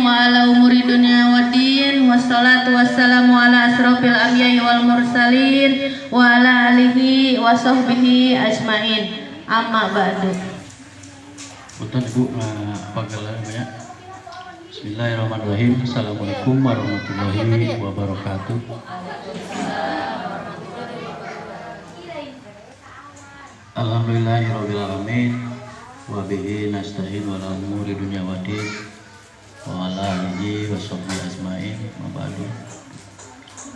wa ala umuri dunya waddin. Wassalatu wassalamu ala asrofil anbiya'i wal mursalin wa ala alihi wa sahbihi ajmain. Amma ba'du. Punten Bu, panggilan ya. Bismillahirrahmanirrahim. Assalamualaikum warahmatullahi wabarakatuh. Alhamdulillahirabbil alamin wa bihi nasta'in wa la umuri dunya waddin wa ala alihi wa sahbihi ajmain. Mabadu.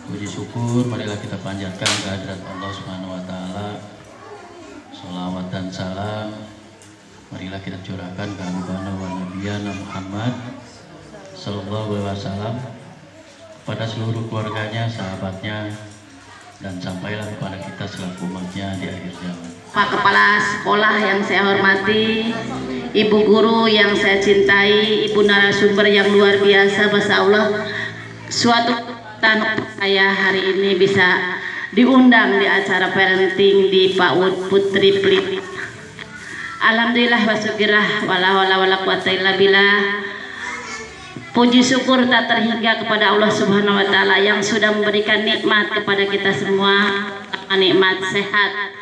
Puji syukur marilah kita panjatkan kehadirat Allah Subhanahu wa taala. Shalawat dan salam marilah kita curahkan ke Habibana wa Nabiyana Muhammad sallallahu alaihi wasallam, kepada seluruh keluarganya, sahabatnya, dan sampailah kepada kita selaku umatnya di akhir zaman. Pak Kepala Sekolah yang saya hormati, Ibu Guru yang saya cintai, Ibu narasumber yang luar biasa, Masya Allah, suatu tanpa saya hari ini bisa diundang di acara parenting di PAUD Putri Pelita. Alhamdulillah wa syukurlah wala hawla wala quwata illa billah. Puji syukur tak terhingga kepada Allah Subhanahu wa taala yang sudah memberikan nikmat kepada kita semua, nikmat sehat,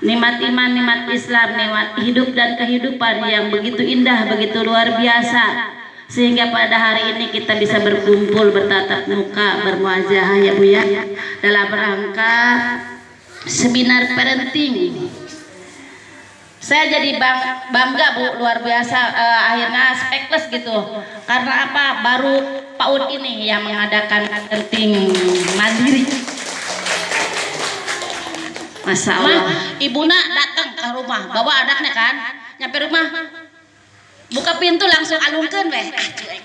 nikmat iman, nikmat Islam, nikmat hidup dan kehidupan yang begitu indah, begitu luar biasa, sehingga pada hari ini kita bisa berkumpul, bertatap muka, bermuajah ya Bu ya, dalam rangka seminar parenting. Saya jadi bangga Bu, luar biasa, akhirnya speechless gitu. Karena apa? Baru PAUD ini yang mengadakan parenting mandiri. Masya Allah. Ibu nak datang ke rumah, bawa anaknya kan, nyampe rumah, buka pintu langsung alungkeun weh.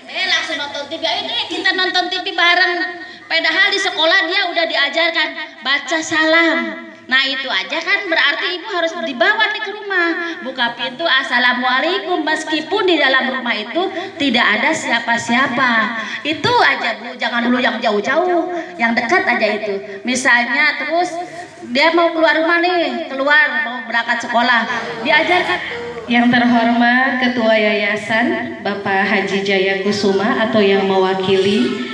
Langsung nonton TV. Ini kita nonton TV bareng. Padahal di sekolah dia udah diajarkan baca salam. Nah itu aja kan berarti ibu harus dibawa nih ke rumah, buka pintu assalamualaikum, meskipun di dalam rumah itu tidak ada siapa-siapa. Itu aja Bu, jangan dulu yang jauh-jauh, yang dekat aja itu. Misalnya terus dia mau keluar rumah nih, keluar mau berangkat sekolah, diajarkan. Yang terhormat Ketua Yayasan Bapak Haji Jaya Kusuma atau yang mewakili,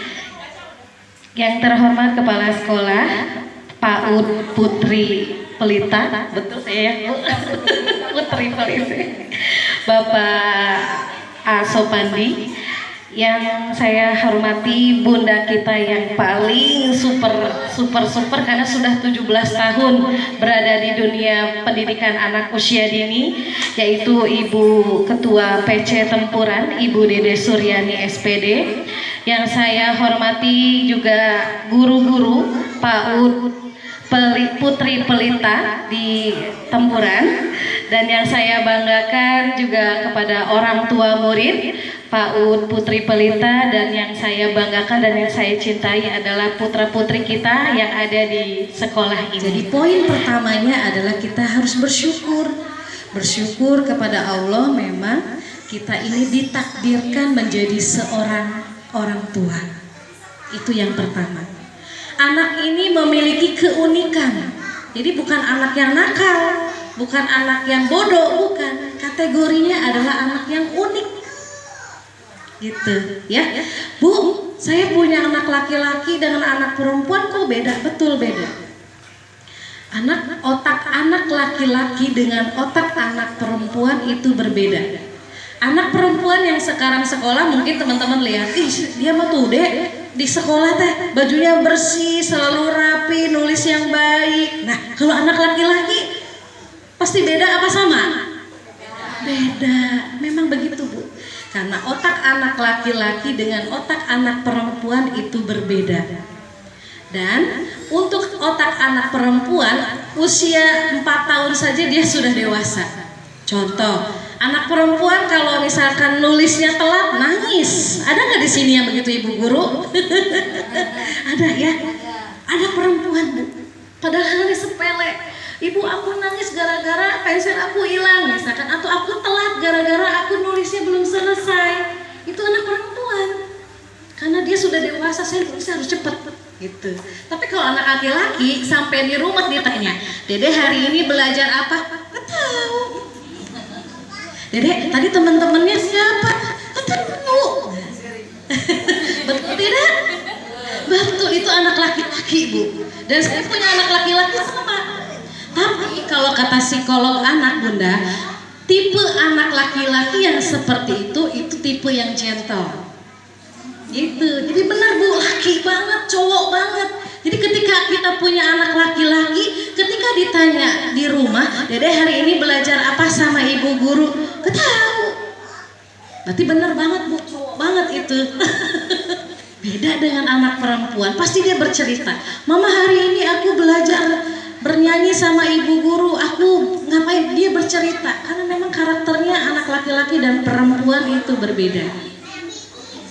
yang terhormat Kepala Sekolah PAUD Putri Pelita, betul saya Bu, Putri Pelita, Bapak Asopandi, yang saya hormati Bunda kita yang paling super karena sudah 17 tahun berada di dunia pendidikan anak usia dini, yaitu Ibu Ketua PC Tempuran, Ibu Dede Suryani SPD. Yang saya hormati juga guru-guru PAUD Putri Pelita di Tempuran, dan yang saya banggakan juga kepada orang tua murid PAUD Putri Pelita, dan yang saya banggakan dan yang saya cintai adalah putra-putri kita yang ada di sekolah ini. Jadi poin pertamanya adalah kita harus bersyukur kepada Allah. Memang kita ini ditakdirkan menjadi seorang orang tua. Itu yang pertama. Anak ini memiliki keunikan. Jadi bukan anak yang nakal, bukan anak yang bodoh, bukan. Kategorinya adalah anak yang unik. Gitu, ya. Bu, saya punya anak laki-laki dengan anak perempuan kok beda? Betul beda. Otak anak laki-laki dengan otak anak perempuan itu berbeda. Anak perempuan yang sekarang sekolah mungkin teman-teman lihat, dia mah tuh deh di sekolah teh bajunya bersih, selalu rapi, nulis yang baik. Nah, kalau anak laki-laki pasti beda apa sama? Beda. Memang begitu Bu. Karena otak anak laki-laki dengan otak anak perempuan itu berbeda. Dan untuk otak anak perempuan usia 4 tahun saja dia sudah dewasa. Contoh, anak perempuan kalau misalkan nulisnya telat nangis. Ada nggak di sini yang begitu Ibu Guru? Ada ya. Ada perempuan Bu. Padahal ini sepele. Ibu aku nangis gara-gara pensil aku hilang misalkan, atau aku telat gara-gara aku nulisnya belum selesai. Itu anak perempuan. Karena dia sudah dewasa, saya nulisnya harus cepat gitu. Tapi kalau anak laki-laki sampai di rumah ditanya, "Dede hari ini belajar apa?" Nggak tahu. "Dede tadi teman-temannya siapa?" Nggak tahu. Betul tidak? Betul, itu anak laki-laki Bu. Dan saya punya anak laki-laki sama. Tapi kalau kata psikolog anak Bunda, tipe anak laki-laki yang seperti itu tipe yang gentle. Gitu. Jadi benar Bu, laki banget, cowok banget. Jadi ketika kita punya anak laki-laki, ketika ditanya di rumah, Dede hari ini belajar apa sama ibu guru? Ketahu. Berarti benar banget Bu, cowok banget itu. Beda dengan anak perempuan, pasti dia bercerita. Mama hari ini aku belajar bernyanyi sama ibu guru, aku ngapain? Dia bercerita. Karena memang karakternya anak laki-laki dan perempuan itu berbeda.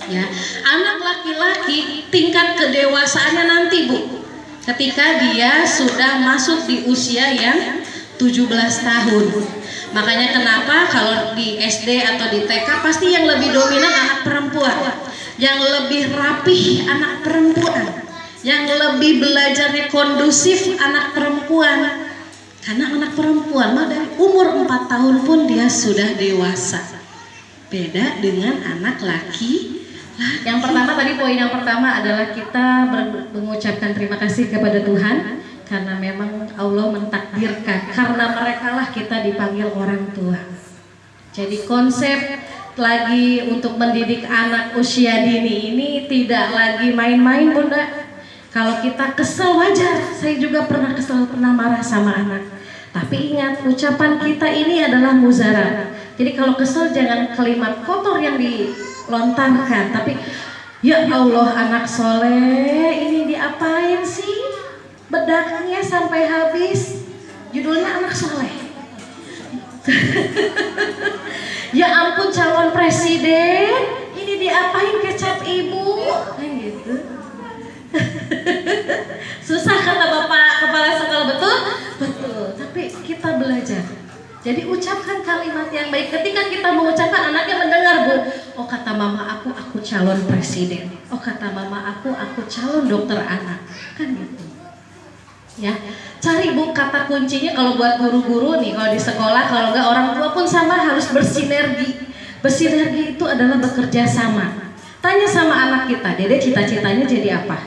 Ya, anak laki-laki tingkat kedewasaannya nanti Bu, ketika dia sudah masuk di usia yang 17 tahun. Makanya kenapa kalau di SD atau di TK pasti yang lebih dominan anak perempuan, yang lebih rapih anak perempuan, yang lebih belajarnya kondusif anak perempuan. Karena anak perempuan mah dari umur 4 tahun pun dia sudah dewasa. Beda dengan anak laki. Yang pertama tadi, poin yang pertama adalah kita mengucapkan terima kasih kepada Tuhan karena memang Allah mentakdirkan, karena mereka lah kita dipanggil orang tua. Jadi konsep lagi untuk mendidik anak usia dini ini tidak lagi main-main Bunda. Kalau kita kesel wajar, saya juga pernah kesel, pernah marah sama anak. Tapi ingat, ucapan kita ini adalah muzarat. Jadi kalau kesel jangan kalimat kotor yang dilontarkan, tapi ya Allah anak soleh ini diapain sih? Bedaknya sampai habis. Judulnya anak soleh. Ya ampun calon presiden, ini diapain kecap ibu? Kan gitu. Susah kata Bapak kepala sekolah, betul? Betul, tapi kita belajar. Jadi ucapkan kalimat yang baik. Ketika kita mengucapkan, anaknya mendengar Bu. Oh kata mama aku calon presiden. Oh kata mama aku calon dokter anak. Kan gitu. Ya, cari Bu kata kuncinya kalau buat guru-guru nih, kalau di sekolah, kalau enggak orang tua pun sama, harus bersinergi. Bersinergi itu adalah bekerja sama. Tanya sama anak kita, Dede cita-citanya jadi apa?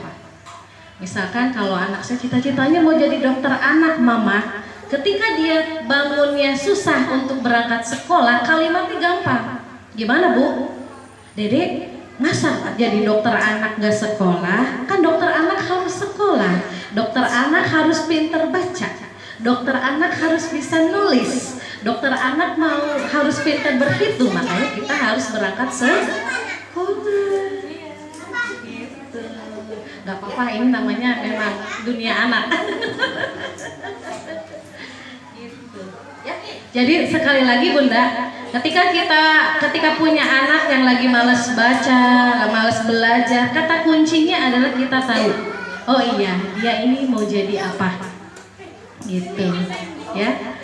Misalkan kalau anak saya cita-citanya mau jadi dokter anak, Mama. Ketika dia bangunnya susah untuk berangkat sekolah, kalimatnya gampang. Gimana Bu? Dede, masa jadi dokter anak gak sekolah? Kan dokter anak harus sekolah. Dokter anak harus pinter baca. Dokter anak harus bisa nulis. Dokter anak harus pinter berhitung. Makanya kita harus berangkat sekolah. Gitu. Gak apa-apa, ini namanya memang dunia anak. Jadi sekali lagi Bunda, ketika punya anak yang lagi malas baca, malas belajar, kata kuncinya adalah kita tahu, oh iya dia ini mau jadi apa, gitu, ya.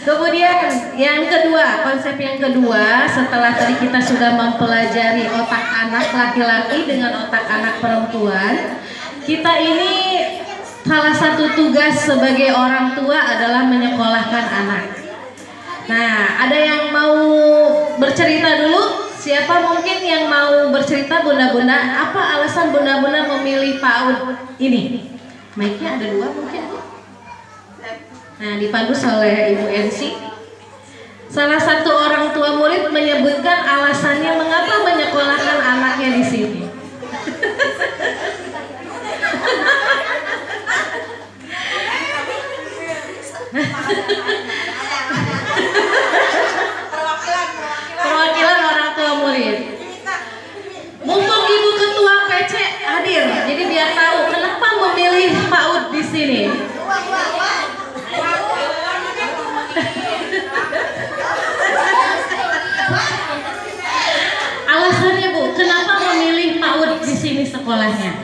Kemudian yang kedua, konsep yang kedua, setelah tadi kita sudah mempelajari otak anak laki-laki dengan otak anak perempuan, kita ini salah satu tugas sebagai orang tua adalah menyekolahkan anak. Nah, ada yang mau bercerita dulu? Siapa mungkin yang mau bercerita, Bunda-bunda? Apa alasan Bunda-bunda memilih PAUD ini? Mic-nya ada 2 mungkin. Nah, dipandu oleh Ibu Ensi. Salah satu orang tua murid menyebutkan alasannya mengapa menyekolahkan anaknya di sini. Perwakilan orang tua murid. Mumpung Ibu Ketua PC hadir, jadi biar tahu kenapa memilih PAUD di sini. Alasannya Bu, kenapa memilih PAUD di sini sekolahnya?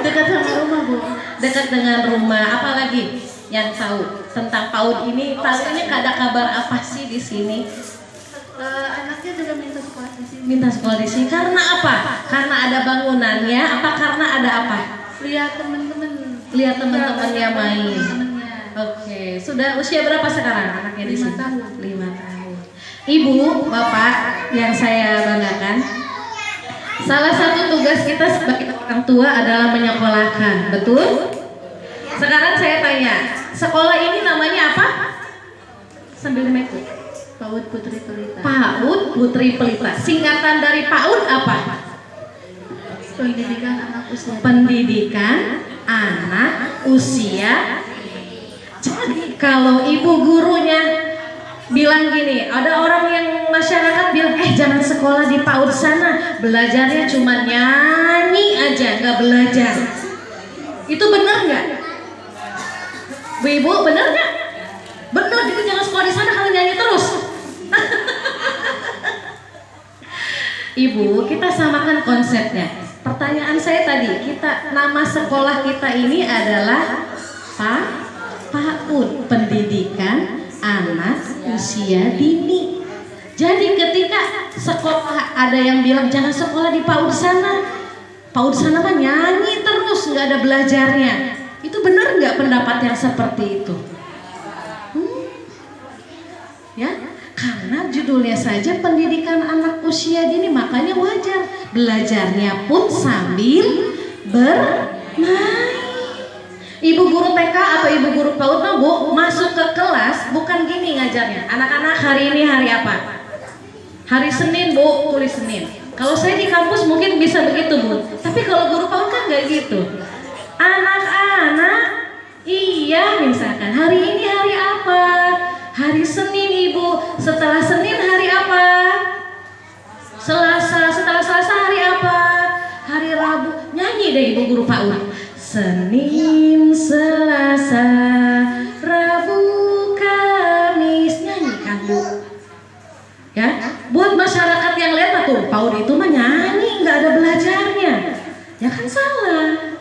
Dekat sama rumah Bu, dekat dengan rumah. Apalagi yang tahu tentang PAUD ini? Tahunya ada kabar apa sih di sini? Anaknya juga minta sekolah di sini. Minta sekolah di sini karena apa? Karena ada bangunannya? Apa karena ada apa? Lihat teman-teman. Lihat teman-temannya main. Teman-temannya. Oke, sudah usia berapa sekarang anaknya di sini? 5 tahun. 5 tahun. Ibu, Bapak yang saya banggakan, salah satu tugas kita sebagai orang tua adalah menyekolahkan, betul? Sekarang saya tanya, sekolah ini namanya apa? Sambil meku. PAUD Putri Pelita. PAUD Putri Pelita. Singkatan dari PAUD apa? Pendidikan anak usia. Pendidikan anak usia. Jadi kalau ibu gurunya bilang gini, ada orang yang masyarakat bilang, jangan sekolah di PAUD sana, belajarnya cuma nyanyi aja, nggak belajar. Itu benar nggak? Bu Ibu, benar nggak? Benar, jadi jangan sekolah di sana kalau nyanyi terus. Ibu, kita samakan konsepnya. Pertanyaan saya tadi, nama sekolah kita ini adalah PAUD, Pendidikan Anak Usia Dini. Jadi ketika sekolah ada yang bilang jangan sekolah di PAUD sana mah nyanyi terus, nggak ada belajarnya. Itu benar nggak pendapat yang seperti itu? Ya, karena judulnya saja pendidikan anak usia dini, makanya wajar belajarnya pun sambil bermain. Ibu guru TK atau ibu guru PAUD Bu masuk ke kelas bukan gini ngajarnya. Anak-anak hari ini hari apa? Hari Senin Bu, tulis Senin. Kalau saya di kampus mungkin bisa begitu Bu. Tapi kalau guru PAUD kan nggak gitu. Anak-anak, iya misalkan hari ini hari apa? Hari Senin Ibu. Setelah Senin hari apa? Selasa. Setelah Selasa hari apa? Hari Rabu. Nyanyi deh ibu guru PAUD. Senin, Selasa, Rabu, Kamis, nyanyi kan Bu? Ya, buat masyarakat yang lihat tuh PAUD itu mah nyanyi, nggak ada belajarnya, ya kan salah.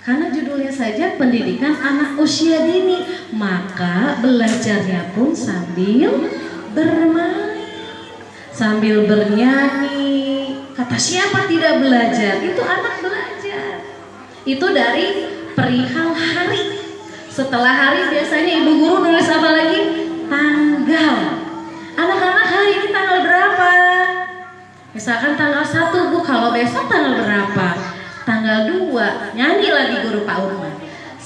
Karena judulnya saja pendidikan anak usia dini, maka belajarnya pun sambil bermain, sambil bernyanyi. Kata siapa tidak belajar? Itu anak belajar. Itu dari perihal hari. Setelah hari biasanya ibu guru nulis apa lagi? Tanggal. Anak-anak hari ini tanggal berapa? Misalkan tanggal 1 Bu, kalau besok tanggal berapa? Tanggal 2. Nyanyi lagi guru PAUD.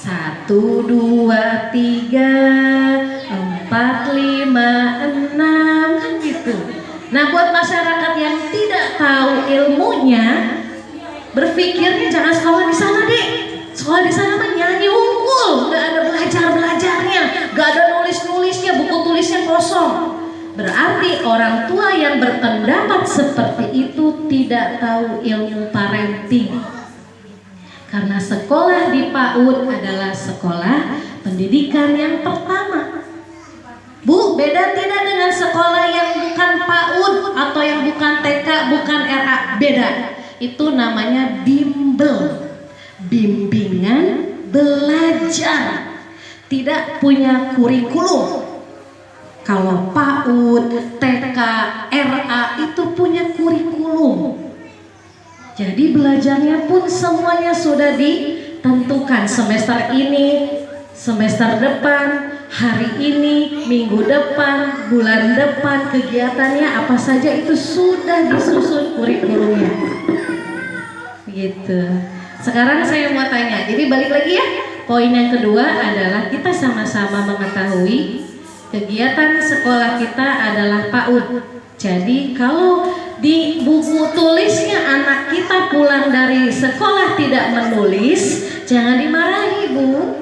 1, 2, 3, 4, 5, 6 kan gitu. Nah buat masyarakat yang tidak tahu ilmunya, berpikirnya jangan sekolah di sana deh. Sekolah di sana mah nyanyi unggul, nggak ada belajarnya, nggak ada nulisnya, buku tulisnya kosong. Berarti orang tua yang berpendapat seperti itu tidak tahu ilmu parenting. Karena sekolah di PAUD adalah sekolah pendidikan yang pertama. Bu, beda tidak dengan sekolah yang bukan PAUD atau yang bukan TK, bukan RA? Beda. Itu namanya bimbel, bimbingan belajar, tidak punya kurikulum. Kalau PAUD, TK, RA itu punya kurikulum. Jadi belajarnya pun semuanya sudah ditentukan. Semester ini, semester depan, hari ini, minggu depan, bulan depan, kegiatannya apa saja itu sudah disusun kurikulumnya. Gitu. Sekarang saya mau tanya, jadi balik lagi ya. Poin yang kedua adalah kita sama-sama mengetahui kegiatan sekolah kita adalah PAUD. Jadi kalau di buku tulisnya anak kita pulang dari sekolah tidak menulis, jangan dimarahi Bu.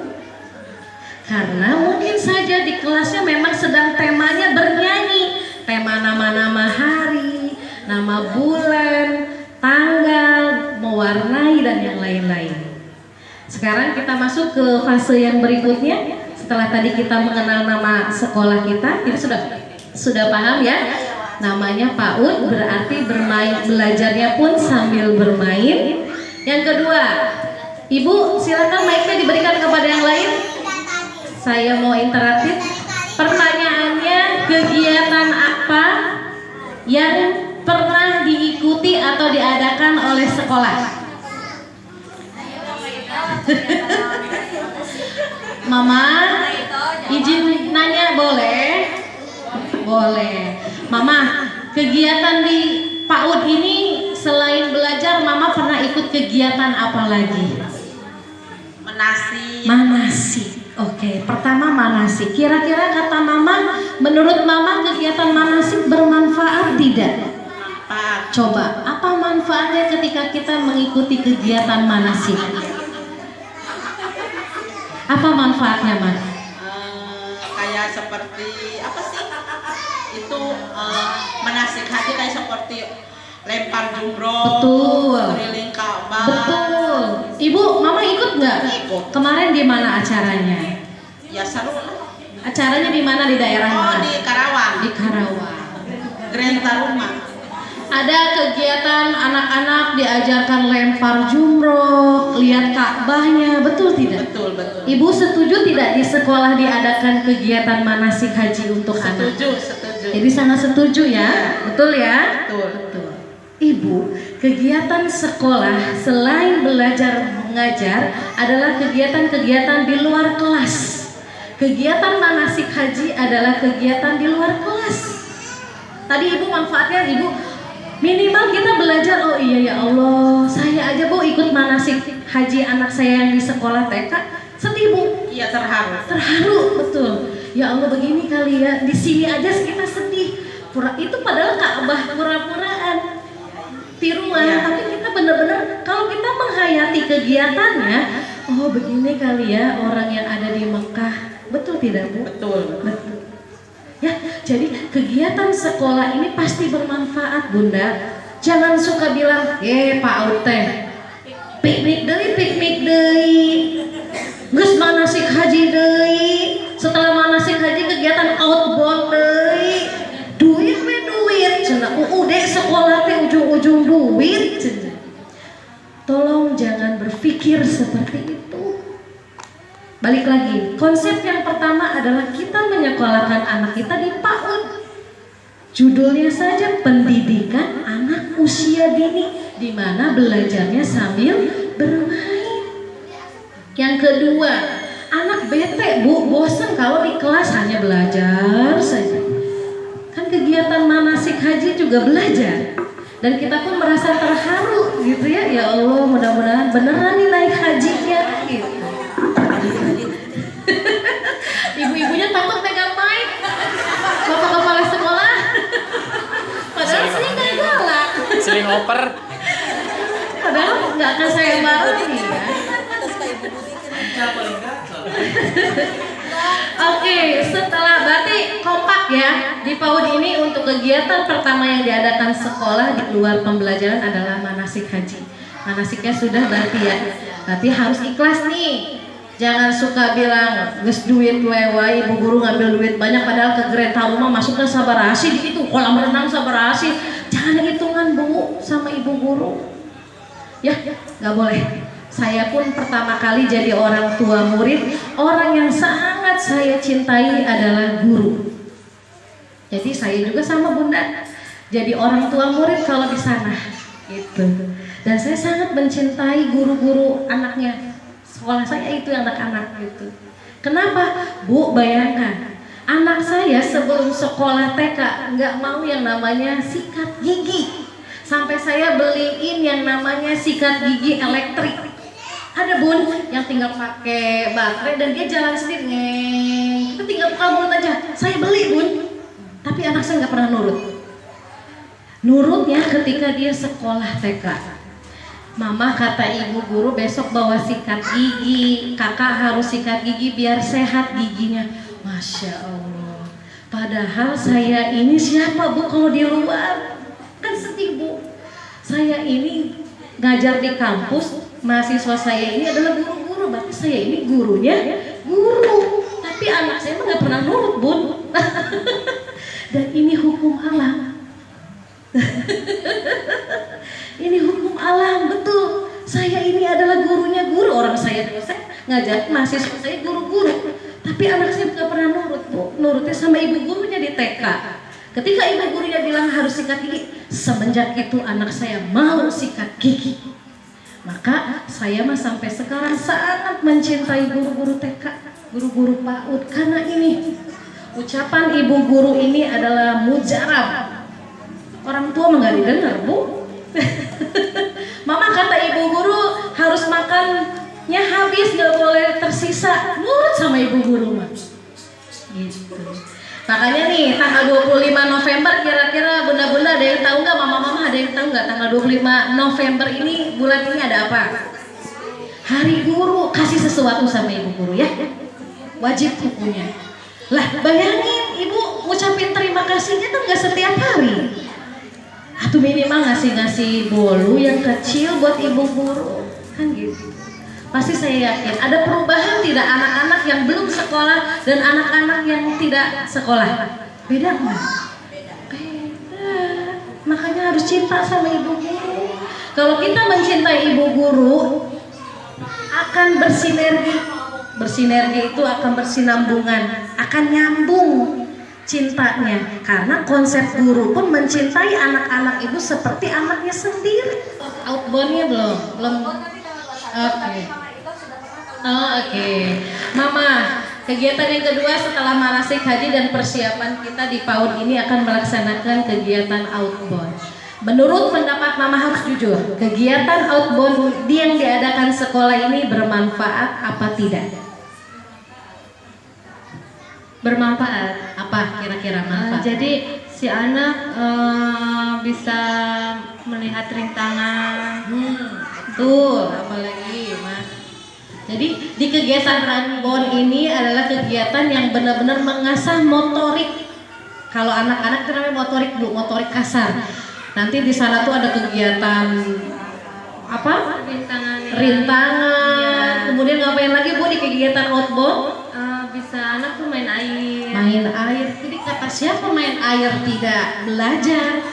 Karena mungkin saja di kelasnya memang sedang temanya bernyanyi, tema nama-nama hari, nama bulan, tanggal, mewarnai dan yang lain-lain. Sekarang kita masuk ke fase yang berikutnya. Setelah tadi kita mengenal nama sekolah kita sudah paham ya? Namanya PAUD berarti bermain, belajarnya pun sambil bermain. Yang kedua, Ibu silakan mic-nya diberikan kepada yang lain. Saya mau interaktif. Pertanyaannya, kegiatan apa yang pernah diikuti atau diadakan oleh sekolah? Mama, izin nanya boleh? Boleh. Mama, kegiatan di PAUD ini selain belajar, Mama pernah ikut kegiatan apa lagi? Manasik. Oke, pertama manasik. Kira-kira kata Mama, menurut Mama kegiatan manasik bermanfaat tidak? Coba, apa manfaatnya ketika kita mengikuti kegiatan manasik? Apa manfaatnya, Mas? Kayak seperti apa sih? Itu manasik haji kayak seperti lempar jumroh, Betul. keliling Ka'bah. Betul. Ibu, Mama ikut nggak? Ikut. Kemarin di mana acaranya? Ya seru lah. Acaranya di mana, di daerah Oh, mana? di Karawang, Di Karawang. Grand Taruma. Ada kegiatan anak-anak diajarkan lempar jumroh, lihat Ka'bahnya, betul tidak? Betul, betul. Ibu setuju tidak di sekolah diadakan kegiatan manasik haji untuk anak? Setuju, setuju. Jadi sangat setuju ya, betul ya? Betul. Betul. Ibu, kegiatan sekolah selain belajar mengajar adalah kegiatan-kegiatan di luar kelas. Kegiatan manasik haji adalah kegiatan di luar kelas. Tadi ibu manfaatnya ibu minimal kita belajar, oh iya ya Allah, saya aja Bu ikut manasik haji anak saya yang di sekolah TK, sedih Bu. Iya, terharu. Terharu, betul. Ya Allah begini kali ya, di sini aja kita sedih. Itu padahal Ka'bah pura-puraan. Tiruan, Ya. tapi kita benar-benar kalau kita menghayati kegiatannya, oh begini kali ya orang yang ada di Mekah. Betul tidak, Bu? Betul. Betul. Ya, jadi kegiatan sekolah ini pasti bermanfaat, Bunda. Jangan suka bilang, PAUD teh piknik deui. Geus manasik haji deui. Setelah manasik haji kegiatan outbound deui. Duit cenah UUD sekolah teh ujung-ujung duit cenah. Tolong jangan berpikir seperti itu. Balik lagi, konsep yang pertama adalah kita menyekolahkan anak kita di PAUD. Judulnya saja pendidikan anak usia dini, di mana belajarnya sambil bermain. Yang kedua, anak bete Bu, bosan kalau di kelas hanya belajar saja. Kan kegiatan manasik haji juga belajar. Dan kita pun merasa terharu gitu ya. Ya Allah, mudah-mudahan beneran nih naik hajinya gitu. Ibu-ibunya takut pegang mic. Bapak kepala sekolah. Padahal saya nggak galak. Sering oper. Padahal nggak akan saya marahin ya. Oke, setelah berarti kompak ya di PAUD ini untuk kegiatan pertama yang diadakan sekolah di luar pembelajaran adalah manasik haji. Manasiknya sudah berarti ya. Berarti harus ikhlas nih. Jangan suka bilang geus duit wewe, ibu guru ngambil duit banyak padahal ke Grand Taruma masuknya sabarasi di itu kolam renang sabarasi. Jangan hitungan Bu sama ibu guru. Ya, nggak boleh. Saya pun pertama kali jadi orang tua murid, orang yang sangat saya cintai adalah guru. Jadi saya juga sama Bunda, jadi orang tua murid kalau di sana, gitu. Dan saya sangat mencintai guru-guru anaknya. Sekolah saya itu anak-anak gitu. Kenapa? Bu, bayangkan, anak saya sebelum sekolah TK nggak mau yang namanya sikat gigi. Sampai saya beliin yang namanya sikat gigi elektrik. Ada Bun yang tinggal pakai baterai dan dia jalan sendiri, kita tinggal buka mulut aja. Saya beli Bun, tapi anak saya nggak pernah nurut. Nurutnya ketika dia sekolah TK. Mama kata ibu guru besok bawa sikat gigi, kakak harus sikat gigi biar sehat giginya. Masya Allah. Padahal saya ini siapa Bu kalau di luar? Kan sedih Bu. Saya ini ngajar di kampus, mahasiswa saya ini adalah guru-guru, berarti saya ini gurunya guru. Tapi anak saya mah nggak pernah nurut Bun. Dan ini hukum alam. Ini hukum alam, betul. Saya ini adalah gurunya guru, orang saya dosen ngajar mahasiswa saya guru-guru. Tapi anak saya nggak pernah nurut Bu. Nurutnya sama ibu gurunya di TK. Ketika ibu gurunya bilang harus sikat gigi, semenjak itu anak saya mau sikat gigi. Maka saya mah sampai sekarang sangat mencintai guru-guru TK, guru-guru PAUD karena ini Ucapan ibu guru ini adalah mujarab. Orang tua mah nggak didengar, Bu. Mama kata ibu guru harus makannya habis, nggak boleh tersisa. Nurut sama ibu guru mah. Gitu. Makanya nih tanggal 25 November kira-kira bunda-bunda ada yang tahu nggak, mama-mama ada yang tahu nggak tanggal 25 November ini, bulan ini ada apa? Hari Guru. Kasih sesuatu sama ibu guru ya. Wajib hukumnya. Lah bayangin ibu ngucapin terima kasihnya tuh nggak setiap hari. Atau minimal ngasih bolu yang kecil buat ibu guru. Kan gitu. Pasti saya yakin ada perubahan tidak anak-anak yang belum sekolah dan anak-anak yang tidak sekolah. Beda nggak? Beda. Makanya harus cinta sama ibu guru. Kalau kita mencintai ibu guru akan bersinergi. Bersinergi itu akan bersinambungan, akan nyambung cintanya. Karena konsep guru pun mencintai anak-anak itu seperti anaknya sendiri. Outboundnya belum. Oke. Oh, oke. Mama, kegiatan yang kedua setelah manasik haji dan persiapan kita di PAUD ini akan melaksanakan kegiatan outbound. Menurut pendapat Mama harus jujur, kegiatan outbound yang diadakan sekolah ini bermanfaat apa tidak? Bermanfaat. Apa kira-kira manfaat? Jadi si anak bisa melihat rintangan. Betul, apalagi Mas. Jadi di kegiatan outbound ini adalah kegiatan yang benar-benar mengasah motorik. Kalau anak-anak itu namanya motorik, Bu, motorik kasar. Nanti di sana tuh ada kegiatan apa? Rintangan. Kemudian ngapain lagi, Bu, di kegiatan outbound? Bisa anak tuh main air. Main air. Jadi kata siapa main air tidak belajar?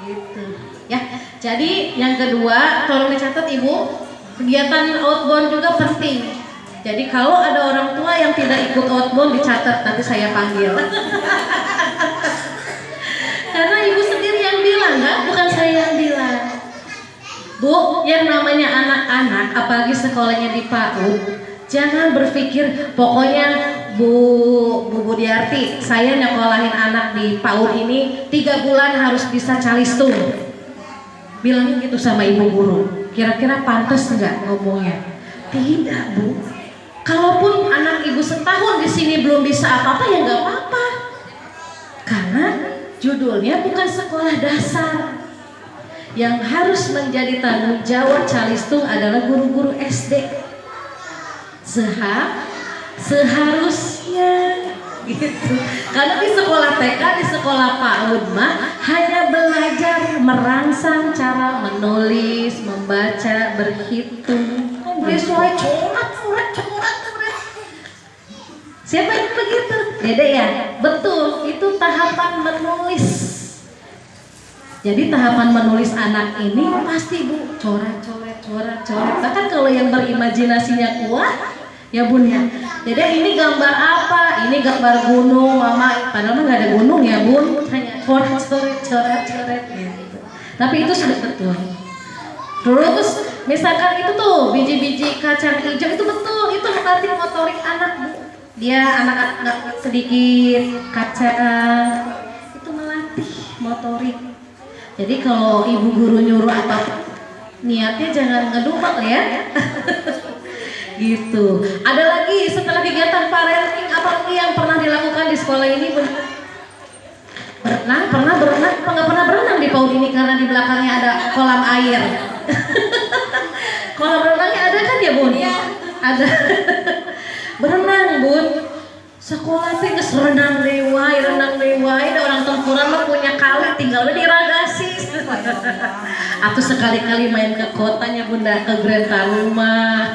Gitu. Ya. Jadi yang kedua, tolong dicatat Ibu, kegiatan outbound juga penting. Jadi kalau ada orang tua yang tidak ikut outbound dicatat, nanti saya panggil. Karena ibu sendiri yang bilang, enggak, bukan saya yang bilang. Bu, yang namanya anak-anak, apalagi sekolahnya di PAUD, jangan berpikir pokoknya Bu Budiarti, saya nyekolahin anak di PAUD ini 3 bulan harus bisa calistung. Bilang gitu sama ibu guru. Kira-kira pantas nggak ngomongnya? Tidak, Bu. Kalaupun anak ibu setahun di sini belum bisa apa-apa ya nggak apa-apa. Karena judulnya bukan sekolah dasar. Yang harus menjadi tanggung jawab calistung adalah guru-guru SD. Seharusnya gitu. Karena di sekolah TK, di sekolah PAUD mah hanya belajar merangsang cara menulis, membaca, berhitung. Visual coret. Siapa yang begitu? Dede ya? Betul, itu tahapan menulis. Jadi tahapan menulis anak ini pasti Bu coret. Bahkan kalau yang berimajinasinya kuat, ya Bun ya. Dede ini gambar apa? Ini gambar gunung, Mama. Padahal nggak ada gunung ya Bun. Hanya coret gitu. Tapi itu sudah betul. Terus misalkan itu tuh biji-biji kacang hijau itu betul, itu melatih motorik anak Bu. Dia anak-anak sedikit kacang, itu melatih motorik. Jadi kalau ibu guru nyuruh apa, niatnya jangan ngedumel ya. Gitu. Ada lagi setelah kegiatan parenting apa lagi yang pernah dilakukan di sekolah ini? Berenang, pernah berenang? Apa nggak pernah berenang di PAUD ini karena di belakangnya ada kolam air. Kolam renangnya ada kan ya Bun? Iya. Ada. Berenang Bun. Sekolah teh geus renang deui wae, ada orang tempuran mah punya kali tinggal di Ragasis. Atau sekali-kali main ke kotanya Bunda, ke Grand Taruma,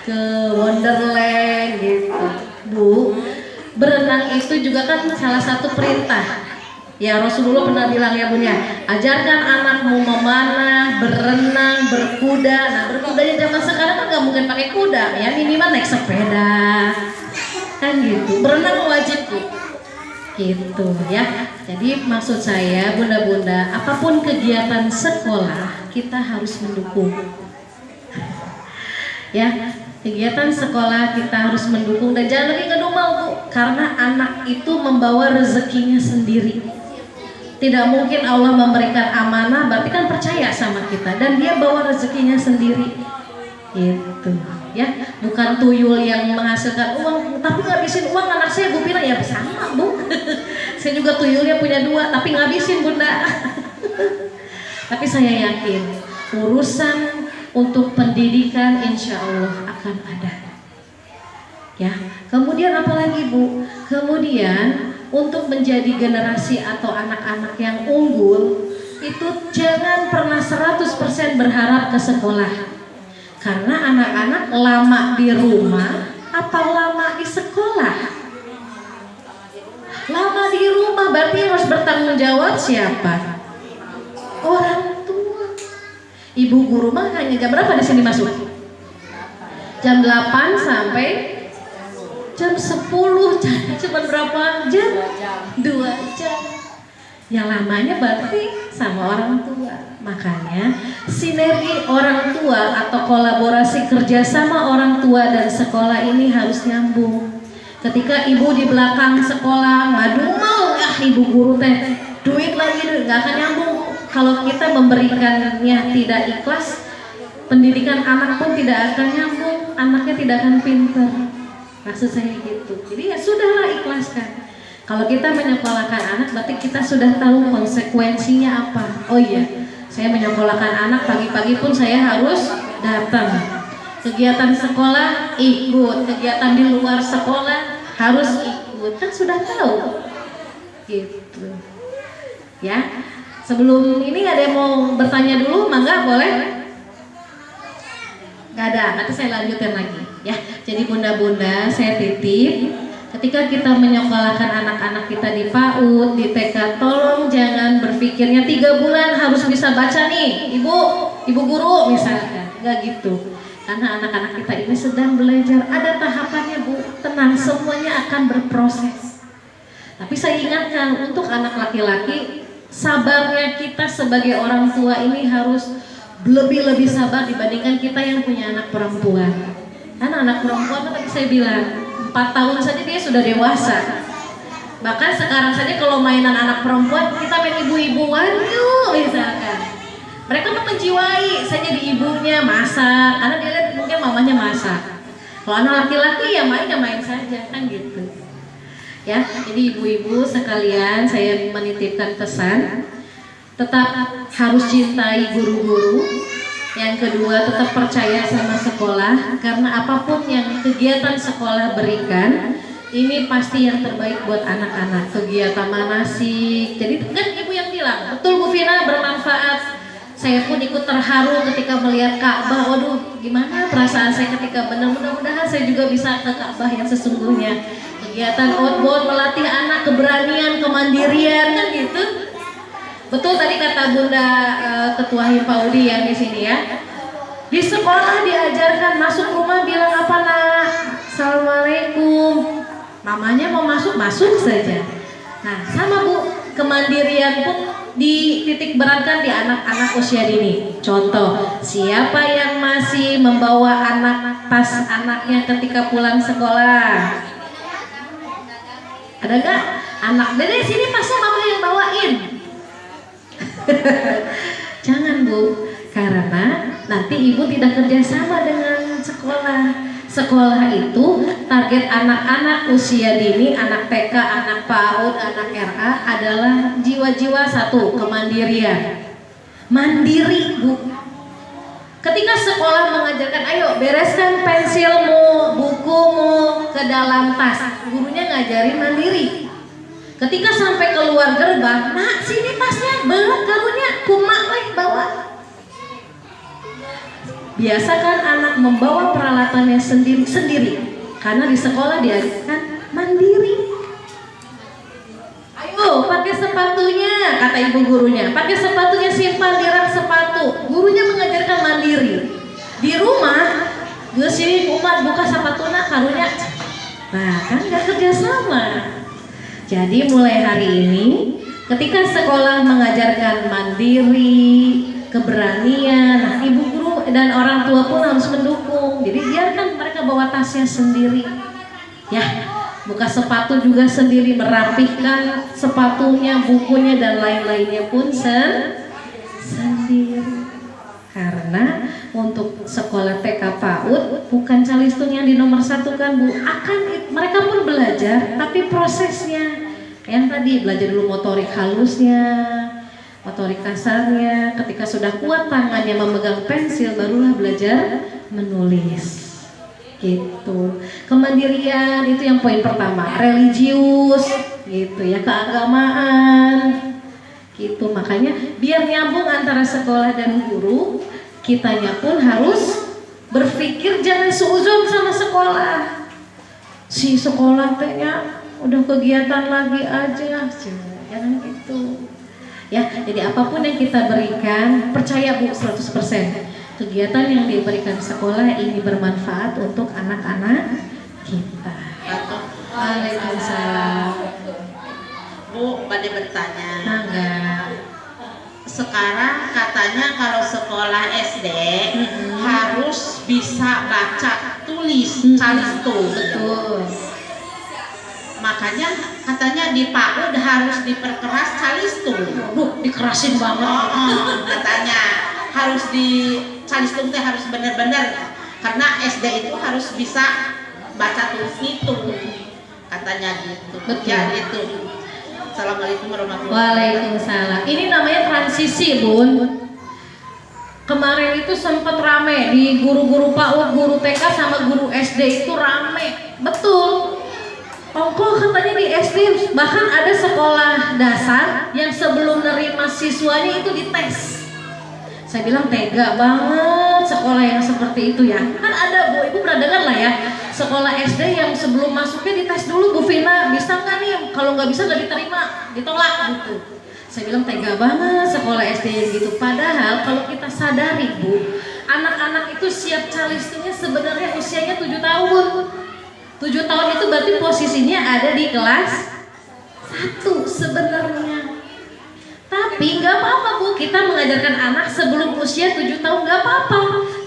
ke Wonderland gitu. Bu, berenang itu juga kan salah satu perintah. Ya Rasulullah pernah bilang ya Bun ya, ajarkan anakmu memanah, berenang, berkuda. Nah berkudanya zaman sekarang kan nggak mungkin pakai kuda, ya minimal naik sepeda. Kan gitu, berenang wajib Bu. Gitu ya. Jadi maksud saya bunda-bunda, apapun kegiatan sekolah kita harus mendukung. Ya, Kegiatan sekolah kita harus mendukung dan jangan lagi ngedumel Bu, karena anak itu membawa rezekinya sendiri. Tidak mungkin Allah memberikan amanah, berarti kan percaya sama kita dan dia bawa rezekinya sendiri. Gitu ya, bukan tuyul yang menghasilkan uang tapi ngabisin uang anak saya. Bu bilang ya sama Bu. Saya juga tuyulnya punya 2 tapi ngabisin Bunda. Tapi saya yakin urusan untuk pendidikan insya Allah akan ada. Ya, kemudian apalagi Bu? Kemudian untuk menjadi generasi atau anak-anak yang unggul itu jangan pernah 100% berharap ke sekolah. Karena anak-anak lama di rumah atau lama di sekolah? Lama di rumah berarti yang harus bertanggung jawab siapa? Orang tua. Ibu guru mah hanya jam berapa di sini masuk? Jam 8 sampai jam 10. Cuma berapa jam? 2 jam. Yang lamanya berarti sama orang tua. Makanya sinergi orang tua atau kolaborasi kerjasama orang tua dan sekolah ini harus nyambung. Ketika ibu di belakang sekolah ngadumel, ibu guru teh duit lagi nggak akan nyambung. Kalau kita memberikannya tidak ikhlas, pendidikan anak pun tidak akan nyambung, anaknya tidak akan pinter. Maksud saya gitu. Jadi ya sudahlah, ikhlaskan. Kalau kita menyekolahkan anak, berarti kita sudah tahu konsekuensinya apa. Oh iya, saya menyekolahkan anak, pagi-pagi pun saya harus datang. Kegiatan sekolah ikut, kegiatan di luar sekolah harus ikut. Kan sudah tahu. Gitu. Ya. Sebelum ini ada yang mau bertanya dulu, mangga boleh? Gak ada, nanti saya lanjutin lagi ya. Jadi bunda-bunda saya titip, ketika kita menyekolahkan anak-anak kita di PAUD, di TK, tolong jangan berpikirnya 3 bulan harus bisa baca nih ibu guru misalkan. Gak gitu, karena anak-anak kita ini sedang belajar, ada tahapannya Bu, tenang, semuanya akan berproses. Tapi saya ingatkan untuk anak laki-laki, sabarnya kita sebagai orang tua ini harus lebih sabar dibandingkan kita yang punya anak perempuan. Karena anak perempuan tadi saya bilang 4 tahun saja dia sudah dewasa. Bahkan sekarang saja kalau mainan anak perempuan kita main ibu-ibuan yuk misalkan. Mereka tuh menjiwai, saya jadi ibunya masak, karena dia lihat mungkin mamanya masak. Kalau anak laki-laki ya main saja kan gitu. Ya, jadi ibu-ibu sekalian saya menitipkan pesan, tetap harus cintai guru-guru. Yang kedua, tetap percaya sama sekolah, karena apapun yang kegiatan sekolah berikan, ini pasti yang terbaik buat anak-anak. Kegiatan manasik, jadi kan ibu yang bilang, betul Bu Vina, bermanfaat. Saya pun ikut terharu ketika melihat Ka'bah. Waduh, gimana perasaan saya ketika mudah-mudahan saya juga bisa ke Ka'bah yang sesungguhnya. Kegiatan outbound melatih anak keberanian, kemandirian kan gitu. Betul tadi kata Bunda Ketua Himpaudi yang di sini ya. Di sekolah diajarkan masuk rumah bilang apa nak? Assalamualaikum. Mamanya mau masuk saja. Nah sama Bu, kemandirian pun dititik beratkan di anak-anak usia dini. Contoh, siapa yang masih membawa tas anaknya ketika pulang sekolah? Ada gak? Anak dede sini pasnya mama yang bawain. Jangan Bu, karena nanti ibu tidak kerjasama dengan sekolah. Sekolah itu target anak-anak usia dini, anak TK, anak PAUD, anak RA adalah jiwa-jiwa satu, kemandirian. Mandiri Bu. Ketika sekolah mengajarkan, ayo bereskan pensilmu, bukumu ke dalam tas, gurunya ngajarin mandiri. Ketika sampai keluar gerbang, nak sini tasnya, berat karunya, kumak leh bawa. Biasakan anak membawa peralatannya sendiri, karena di sekolah diajarkan mandiri. Ayo pakai sepatunya, kata ibu gurunya, pakai sepatunya simpan di rak sepatu. Gurunya mengajarkan mandiri. Di rumah, gue sini umat buka sepatuna karunya. Nah kan gak kerjasama. Jadi mulai hari ini, ketika sekolah mengajarkan mandiri, keberanian, nah ibu guru dan orang tua pun harus mendukung. Jadi biarkan mereka bawa tasnya sendiri. Ya, buka sepatu juga sendiri, merapihkan sepatunya, bukunya dan lain-lainnya pun sendiri. Karena untuk sekolah TK PAUD bukan calistung yang di nomor 1 kan Bu, mereka pun belajar, tapi prosesnya yang tadi belajar dulu motorik halusnya, motorik kasarnya. Ketika sudah kuat tangannya memegang pensil, barulah belajar menulis. Gitu. Kemandirian itu yang poin pertama, religius gitu ya, keagamaan. Gitu, makanya biar nyambung antara sekolah dan guru, kitanya pun harus berpikir jangan seuzon sama sekolah. Si sekolah tehnya udah kegiatan lagi aja, jangan gitu. Ya, jadi apapun yang kita berikan, percaya Bu 100%. Kegiatan yang diberikan sekolah ini bermanfaat untuk anak-anak kita. Waalaikumsalam. Bu, pada bertanya. Enggak. Sekarang katanya kalau sekolah SD harus bisa baca tulis calistung. Betul. Makanya katanya di PAUD harus diperkeras calistung. Dikerasin banget. Katanya harus di calistung teh harus benar-benar, karena SD itu harus bisa baca tulis itu. Katanya gitu. Betul. Ya itu. Assalamualaikum warahmatullahi wabarakatuh. Waalaikumsalam. Ini namanya transisi, Bun. Kemarin itu sempat rame di guru-guru PAUD, guru TK sama guru SD itu rame. Betul. Ongko katanya di SD, bahkan ada sekolah dasar yang sebelum nerima siswanya itu dites. Saya bilang tega banget sekolah yang seperti itu ya. Kan ada Bu, Ibu pernah dengar lah ya, sekolah SD yang sebelum masuknya dites dulu, Bu Vina bisa nggak nih? Kalau nggak bisa nggak diterima, ditolak gitu. Saya bilang tega banget sekolah SD yang gitu. Padahal kalau kita sadari Bu, anak-anak itu siap calistungnya sebenarnya usianya 7 tahun. 7 tahun itu berarti posisinya ada di kelas 1 sebenarnya. Tapi nggak apa-apa Bu, kita mengajarkan anak sebelum usia 7 tahun nggak apa-apa.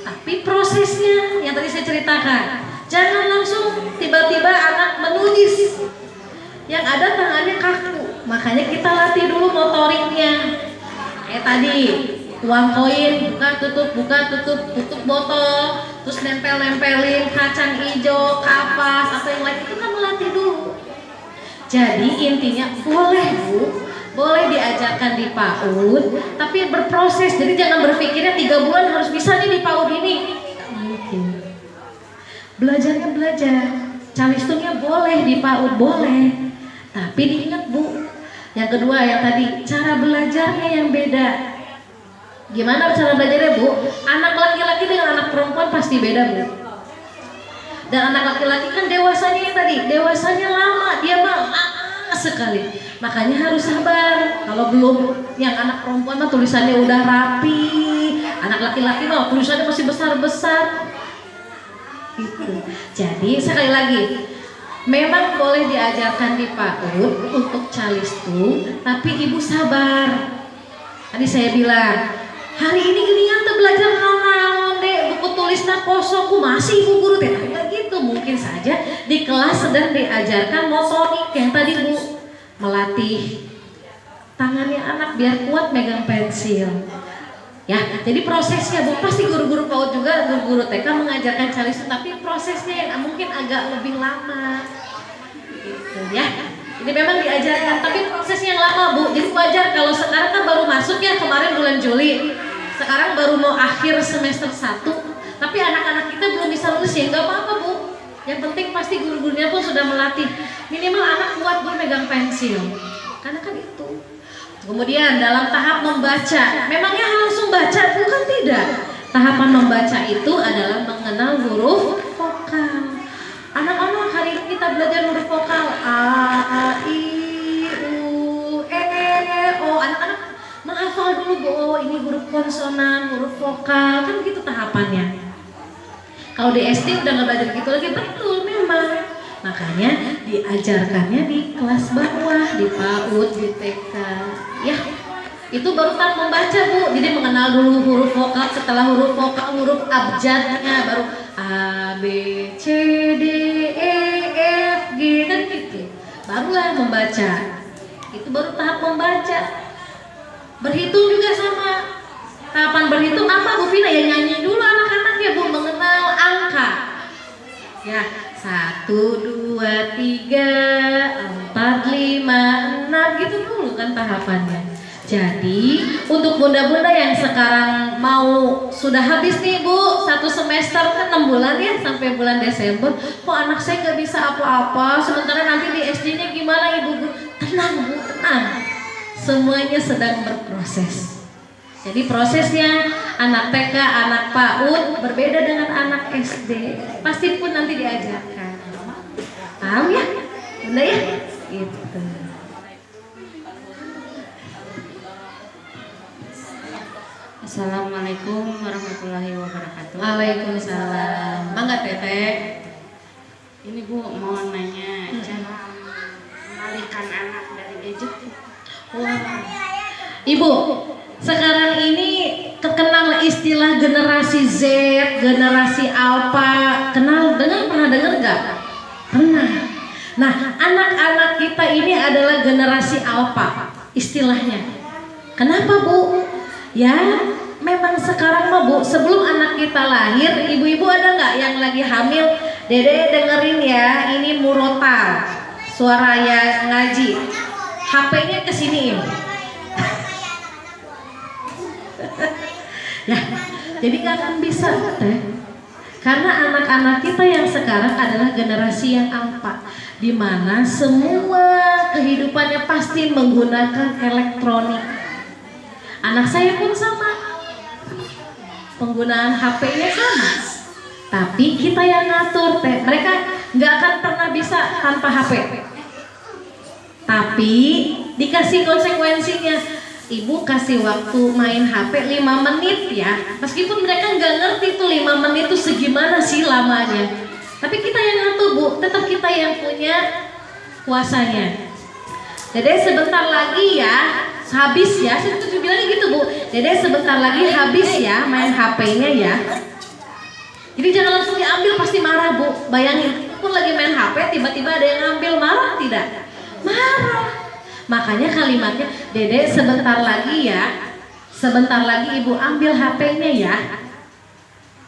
Tapi prosesnya yang tadi saya ceritakan, jangan langsung tiba-tiba anak menulis yang ada tangannya kaku. Makanya kita latih dulu motoriknya. Kayak tadi, uang koin, buka tutup botol, terus nempelin kacang hijau, kapas, atau yang lain, itu kan melatih dulu. Jadi intinya boleh Bu, boleh diajarkan di PAUD, tapi berproses. Jadi jangan berpikirnya 3 bulan harus bisa nih di PAUD ini. Nggak mungkin. Belajarnya belajar, calistungnya boleh di PAUD boleh, tapi diingat Bu. Yang kedua yang tadi, cara belajarnya yang beda. Gimana cara belajarnya Bu? Anak laki-laki dengan anak perempuan pasti beda Bu. Dan anak laki-laki kan dewasanya yang tadi, dewasanya lama, dia mah sekali. Makanya harus sabar. Kalau belum, yang anak perempuan mah tulisannya udah rapi, anak laki-laki mah tulisannya masih besar-besar. Gitu. Jadi sekali lagi, memang boleh diajarkan di PAUD untuk calistung, tapi Ibu sabar. Tadi saya bilang, hari ini gini tuh belajar naon deh, buku tulisnya kosong, masih Ibu guru teh gitu. Mungkin saja di kelas sedang diajarkan motorik yang tadi Bu, melatih tangannya anak biar kuat megang pensil. Ya, jadi prosesnya Bu, pasti guru-guru PAUD juga, guru-guru TK mengajarkan calistung, tapi prosesnya yang mungkin agak lebih lama. Gitu ya. Ini memang diajarkan, tapi prosesnya yang lama Bu. Jadi wajar kalau sekarang kan baru masuk ya, kemarin bulan Juli. Sekarang baru mau akhir semester 1, tapi anak-anak kita belum bisa lulus ya, nggak apa-apa Bu. Yang penting pasti guru-gurunya pun sudah melatih. Minimal anak kuat Bu megang pensil. Karena kan itu. Kemudian dalam tahap membaca, memangnya langsung baca? Bukan, tidak. Tahapan membaca itu adalah mengenal huruf vokal. Anak-anak hari ini kita belajar huruf vokal A, I, U, E, O. Anak-anak menghafal dulu Bu, oh ini huruf konsonan, huruf vokal, kan gitu tahapannya. Kalau di SD udah nggak belajar gitu lagi, betul memang. Makanya diajarkannya di kelas bawah, di PAUD, di TK. Ya, itu baru tahap membaca Bu. Jadi mengenal mengenal dulu huruf vokal, setelah huruf vokal huruf abjadnya, baru A, B, C, D, E, F, G, kan gitu. Barulah membaca. Itu baru tahap membaca. Berhitung juga sama. Tahapan berhitung apa Bu Vina? Ya nyanyi dulu anak-anak ya Bu, mengenal angka. Ya, 1, 2, 3, 4, 5, 6 gitu dulu kan tahapannya. Jadi untuk bunda-bunda yang sekarang mau sudah habis nih Bu, 1 semester kan 6 bulan ya sampai bulan Desember. Kok anak saya nggak bisa apa-apa, sementara nanti di SD-nya gimana Ibu Guru? Tenang Bu, tenang. Semuanya sedang berproses. Jadi prosesnya anak TK, anak PAUD berbeda dengan anak SD. Pasti pun nanti diajarkan. Paham ya? Bunda ya? Gitu. Assalamualaikum warahmatullahi wabarakatuh. Waalaikumsalam. Mangga Teteh. Ini Bu mau nanya cara mengalihkan anak dari gadget. Wah. Ibu, sekarang ini terkenal istilah generasi Z, generasi Alpha. Pernah dengar nggak? Pernah. Nah, anak-anak kita ini adalah generasi Alpha istilahnya. Kenapa Bu? Ya, memang sekarang mah Bu, sebelum anak kita lahir, ibu-ibu ada nggak yang lagi hamil? Dede dengerin ya, ini murotal, suara yang ngaji. HP-nya kesini. Ya, jadi nggak akan bisa Teh. Karena anak-anak kita yang sekarang adalah generasi yang alfa, di mana semua kehidupannya pasti menggunakan elektronik. Anak saya pun sama, penggunaan HP-nya sama. Tapi kita yang ngatur Teh. Mereka nggak akan pernah bisa tanpa HP. Tapi dikasih konsekuensinya. Ibu kasih waktu main HP 5 menit ya. Meskipun mereka nggak ngerti tuh 5 menit itu segimana sih lamanya. Tapi kita yang ngatur Bu, tetap kita yang punya kuasanya. Dede sebentar lagi ya, habis ya. Saya tuh bilangnya gitu Bu. Dede sebentar lagi habis ya main HP-nya ya. Jadi jangan langsung diambil, pasti marah Bu. Bayangin, pun lagi main HP tiba-tiba ada yang ngambil, marah tidak? Marah. Makanya kalimatnya, Dede sebentar lagi ya, sebentar lagi Ibu ambil HP-nya ya.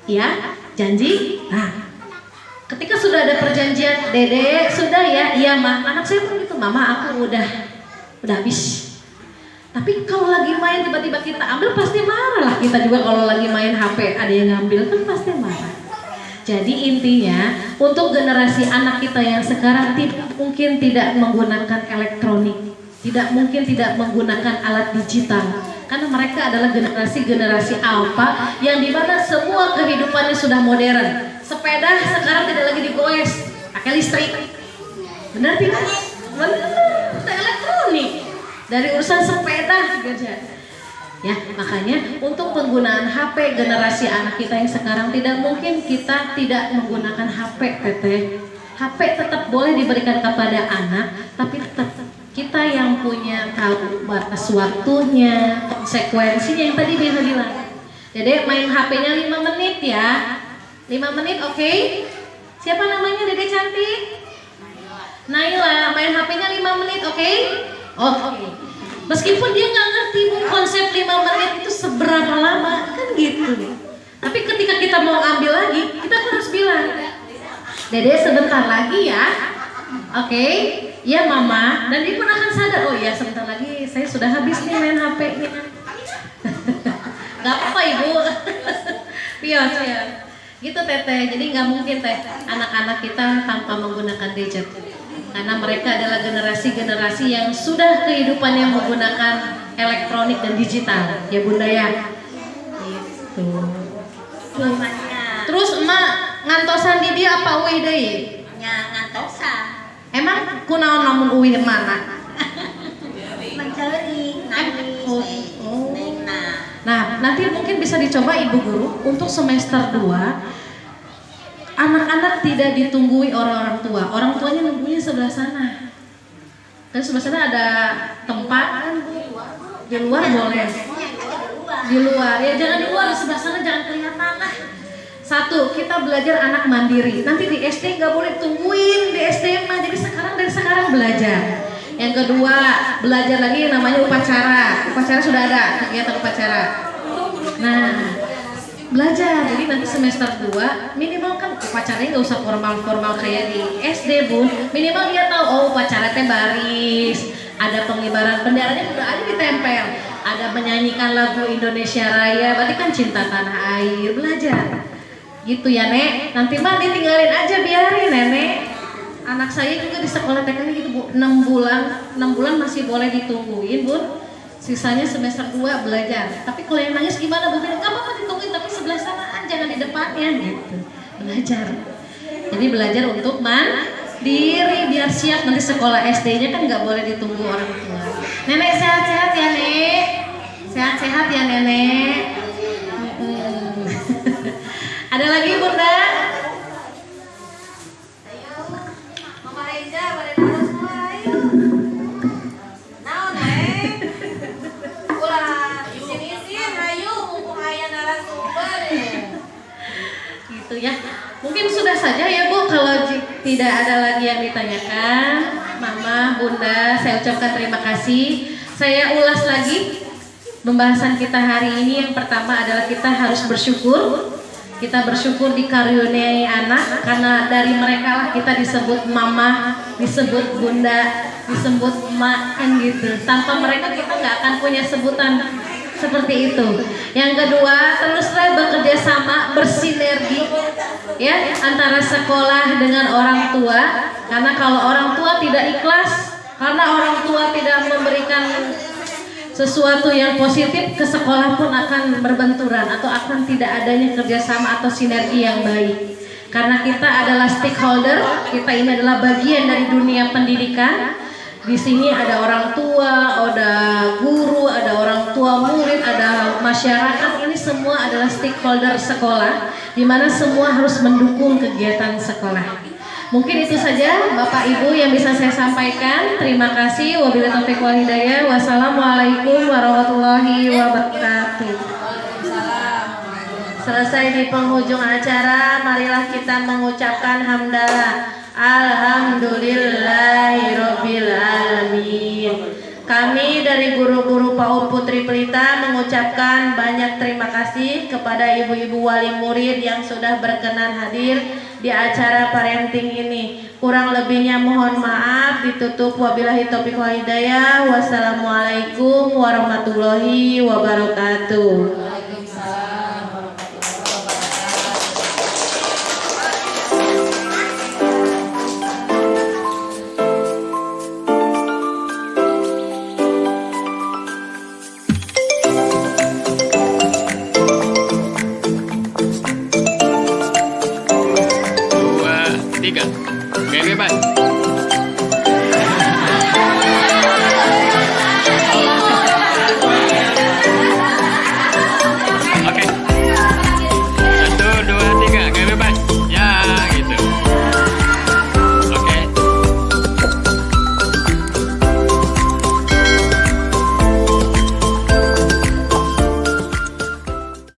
Ya, janji? Nah, ketika sudah ada perjanjian, Dede sudah ya, iya Mah. Anak saya pun gitu, Mama aku udah habis. Tapi kalau lagi main tiba-tiba kita ambil, pasti marah lah. Kita juga kalau lagi main HP ada yang ngambil kan pasti marah. Jadi intinya untuk generasi anak kita yang sekarang mungkin tidak menggunakan elektronik, tidak mungkin tidak menggunakan alat digital, karena mereka adalah generasi alfa yang dimana semua kehidupannya sudah modern. Sepeda sekarang tidak lagi digoes, pakai listrik. Benar tidak? Benar, elektronik. Dari urusan sepeda saja. Ya, makanya untuk penggunaan HP generasi anak kita yang sekarang tidak mungkin kita tidak menggunakan HP, Teteh. HP tetap boleh diberikan kepada anak, tapi tetap kita yang punya tahu batas waktunya, konsekuensinya yang tadi Bina bilang. Dede main HP-nya 5 menit ya. 5 menit oke? Siapa namanya Dede cantik? Naila, main HP-nya 5 menit oke? Oke. Meskipun dia nggak ngerti Bu, konsep 5 menit itu seberapa lama, kan gitu. Tapi ketika kita mau ambil lagi, kita harus bilang, Dede sebentar lagi ya. Oke, ya Mama. Dan dia pun akan sadar, oh ya sebentar lagi saya sudah habis nih main HP-nya. Gak apa-apa Ibu. Pios ya. Gitu Teteh. Jadi nggak mungkin Teh anak-anak kita tanpa menggunakan gadget. Karena mereka adalah generasi-generasi yang sudah kehidupannya menggunakan elektronik dan digital. Ya Bunda ya. Gitu. Terus emak ngantosan di dia apa uih deui? Nya ngantosan. Emang kunaon namun uih mana? Mencari nangis nengna. Nah, nanti mungkin bisa dicoba Ibu Guru untuk semester 2. Anak-anak tidak ditunggui orang tua. Orang tuanya nunggunya sebelah sana. Kan sebelah sana ada tempat kan Bu. Di luar boleh. Di luar ya, jangan di luar, sebelah sana jangan kelihatan lah. Satu, kita belajar anak mandiri. Nanti di SD nggak boleh tungguin di SD mah. Jadi dari sekarang belajar. Yang kedua, belajar lagi yang namanya upacara. Upacara sudah ada, kegiatan upacara. Nah, belajar. Jadi nanti semester 2 minimal kan upacaranya nggak usah formal-formal kayak di SD, Bun. Minimal dia tahu oh upacara teh baris, ada pengibaran benderanya udah ada ditempel, ada menyanyikan lagu Indonesia Raya, berarti kan cinta tanah air, belajar. Gitu ya, Nek. Nanti mah ditinggalin aja, biarin, Nenek. Anak saya juga di sekolah TK gitu, Bu. 6 bulan masih boleh ditungguin, Bun. Sisanya semester 2 belajar. Tapi kalau yang nangis gimana, Bu? Gak apa-apa ditungguin, tapi sebelah sanaan, jangan di depannya gitu. Belajar. Jadi belajar untuk mandiri biar siap nanti sekolah SD-nya kan nggak boleh ditunggu orang tua. Nenek sehat-sehat ya, Nek. Sehat-sehat ya, Nenek. Ada lagi, Bunda? Mama Reza, pada dulu semua, ayo. Naon, Neng? Ulah, isin-isin, ayo, mumpung aya narasumber. Gitu ya. Mungkin sudah saja ya, Bu. Kalau tidak ada lagi yang ditanyakan, Mama, Bunda, saya ucapkan terima kasih. Saya ulas lagi pembahasan kita hari ini. Yang pertama adalah kita harus bersyukur. Kita bersyukur dikaruniai anak, karena dari mereka lah kita disebut mama, disebut bunda, disebut emak kan gitu. Tanpa mereka kita nggak akan punya sebutan seperti itu. Yang kedua, teruslah bekerja sama, bersinergi ya antara sekolah dengan orang tua. Karena kalau orang tua tidak ikhlas, karena orang tua tidak memberikan sesuatu yang positif, ke sekolah pun akan berbenturan atau akan tidak adanya kerjasama atau sinergi yang baik. Karena kita adalah stakeholder, kita ini adalah bagian dari dunia pendidikan. Di sini ada orang tua, ada guru, ada orang tua murid, ada masyarakat. Ini semua adalah stakeholder sekolah, di mana semua harus mendukung kegiatan sekolah. Mungkin itu saja Bapak Ibu yang bisa saya sampaikan. Terima kasih. Wabillahi taufiq wal hidayah. Wassalamualaikum warahmatullahi wabarakatuh. Selesai di penghujung acara, marilah kita mengucapkan hamdalah. Alhamdulillahirabbil alamin. Kami dari guru-guru PAUD Putri Pelita mengucapkan banyak terima kasih kepada ibu-ibu wali murid yang sudah berkenan hadir di acara parenting ini. Kurang lebihnya mohon maaf, ditutup wabillahi taufiq wal hidayah. Wassalamualaikum warahmatullahi wabarakatuh.